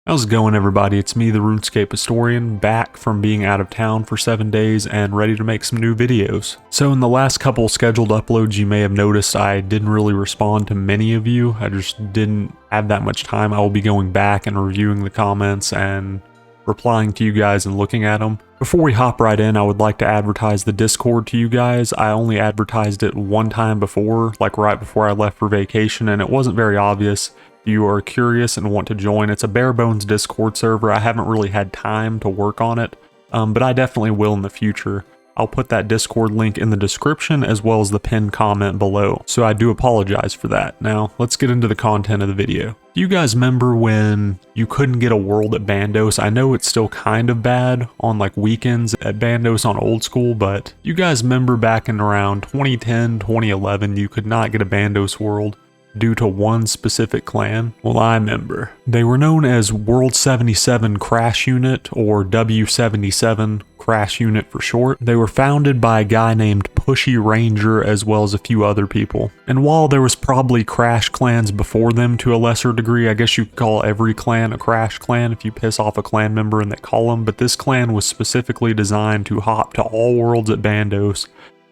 How's it going, everybody? It's me, the Runescape historian, back from being out of town for 7 days and ready to make some new videos. So in the last couple scheduled uploads, you may have noticed I didn't really respond to many of you. I just didn't have that much time. I will be going back and reviewing the comments and replying to you guys and looking at them. Before we hop right in, I would like to advertise the Discord to you guys. I only advertised it one time before, like right before I left for vacation, and it wasn't very obvious. If you are curious and want to join, it's a bare bones Discord server. I haven't really had time to work on it, but I definitely will in the future. I'll put that Discord link in the description as well as the pinned comment below, so I do apologize for that. Now, let's get into the content of the video. Do you guys remember when you couldn't get a world at Bandos? I know it's still kind of bad on like weekends at Bandos on old school, but you guys remember back in around 2010, 2011, you could not get a Bandos world due to one specific clan? Well, I remember. They were known as World 77 Crash Unit, or W77 Crash Unit for short. They were founded by a guy named Pushy Ranger as well as a few other people. And while there was probably Crash clans before them to a lesser degree, I guess you could call every clan a Crash clan if you piss off a clan member and they call them, but this clan was specifically designed to hop to all worlds at Bandos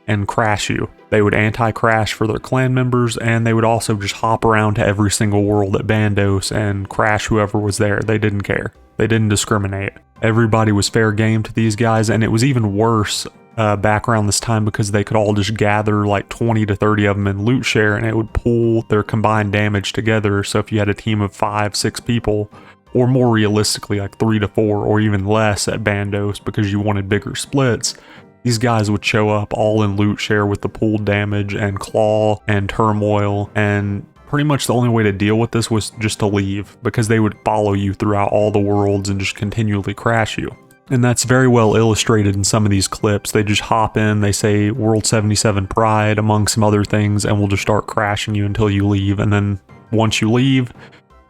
and crash you. They would anti-crash for their clan members, and they would also just hop around to every single world at Bandos and crash whoever was there. They didn't care. They didn't discriminate. Everybody was fair game to these guys, and it was even worse back around this time because they could all just gather like 20 to 30 of them in loot share, and it would pull their combined damage together. So if you had a team of 5, 6 people, or more realistically like 3 to 4 or even less at Bandos because you wanted bigger splits, these guys would show up all in loot share with the pooled damage and claw and turmoil, and pretty much the only way to deal with this was just to leave, because they would follow you throughout all the worlds and just continually crash you. And that's very well illustrated in some of these clips. They just hop in, they say World 77 Pride among some other things, and will just start crashing you until you leave. And then once you leave,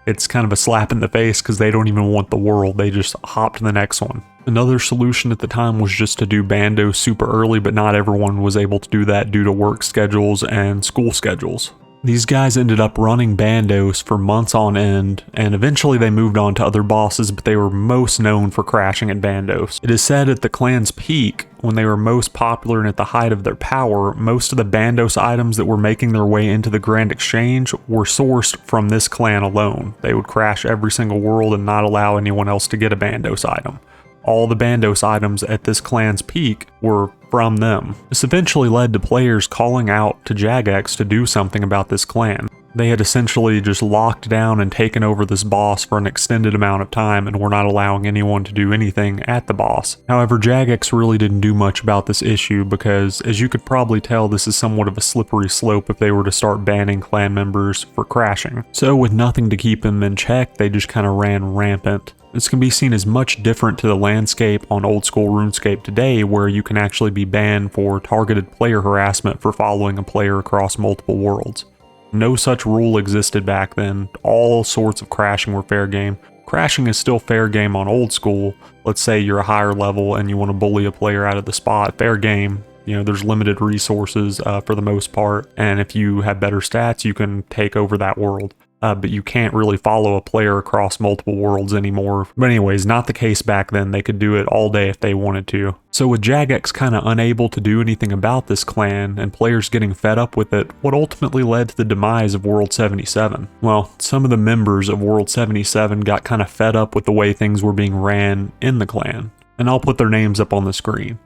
it's kind of a slap in the face because they don't even want the world. They just hop to the next one. Another solution at the time was just to do Bandos super early, but not everyone was able to do that due to work schedules and school schedules. These guys ended up running Bandos for months on end, and eventually they moved on to other bosses, but they were most known for crashing at Bandos. It is said at the clan's peak, when they were most popular and at the height of their power, most of the Bandos items that were making their way into the Grand Exchange were sourced from this clan alone. They would crash every single world and not allow anyone else to get a Bandos item. All the Bandos items at this clan's peak were from them. This eventually led to players calling out to Jagex to do something about this clan. They had essentially just locked down and taken over this boss for an extended amount of time and were not allowing anyone to do anything at the boss. However, Jagex really didn't do much about this issue because, as you could probably tell, this is somewhat of a slippery slope if they were to start banning clan members for crashing. So with nothing to keep them in check, they just kind of ran rampant. This can be seen as much different to the landscape on old school RuneScape today, where you can actually be banned for targeted player harassment for following a player across multiple worlds. No such rule existed back then. All sorts of crashing were fair game. Crashing is still fair game on old school. Let's say you're a higher level and you want to bully a player out of the spot. Fair game. You know, there's limited resources for the most part, and if you have better stats, you can take over that world. But you can't really follow a player across multiple worlds anymore. But anyways, not the case back then. They could do it all day if they wanted to. So with Jagex kind of unable to do anything about this clan, and players getting fed up with it, what ultimately led to the demise of World 77? Well, some of the members of World 77 got kind of fed up with the way things were being ran in the clan. And I'll put their names up on the screen.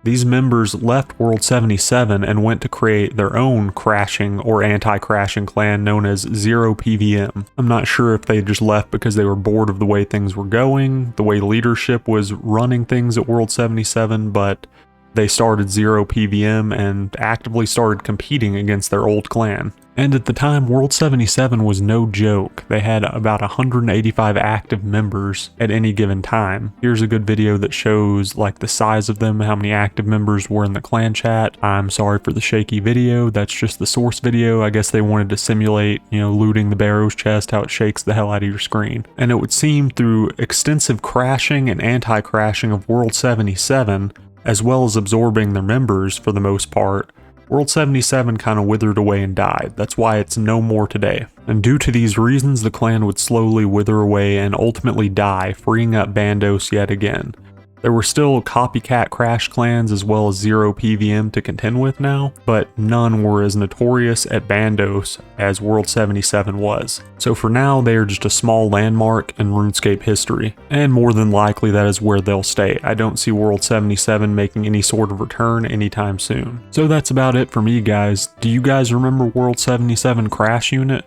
These members left World 77 and went to create their own crashing or anti-crashing clan known as Zero PVM. I'm not sure if they just left because they were bored of the way things were going, the way leadership was running things at World 77, but they started Zero PVM and actively started competing against their old clan. And at the time, World 77 was no joke. They had about 185 active members at any given time. Here's a good video that shows like the size of them, how many active members were in the clan chat. I'm sorry for the shaky video. That's just the source video. I guess they wanted to simulate, you know, looting the Barrow's chest, how it shakes the hell out of your screen. And it would seem through extensive crashing and anti-crashing of World 77, as well as absorbing their members for the most part, World 77 kind of withered away and died. That's why it's no more today. And due to these reasons, the clan would slowly wither away and ultimately die, freeing up bandos yet again. There were still copycat crash clans as well as zero PVM to contend with now, but none were as notorious at bandos as World 77 was. So for now, they are just a small landmark in RuneScape history, and more than likely that is where they'll stay. I don't see World 77 making any sort of return anytime soon. So that's about it for me, guys. Do you guys remember World 77 Crash Unit?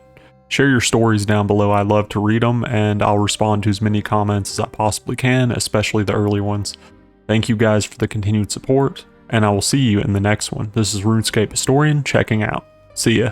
Share your stories down below. I love to read them, and I'll respond to as many comments as I possibly can, especially the early ones. Thank you guys for the continued support, and I will see you in the next one. This is RuneScape Historian checking out. See ya.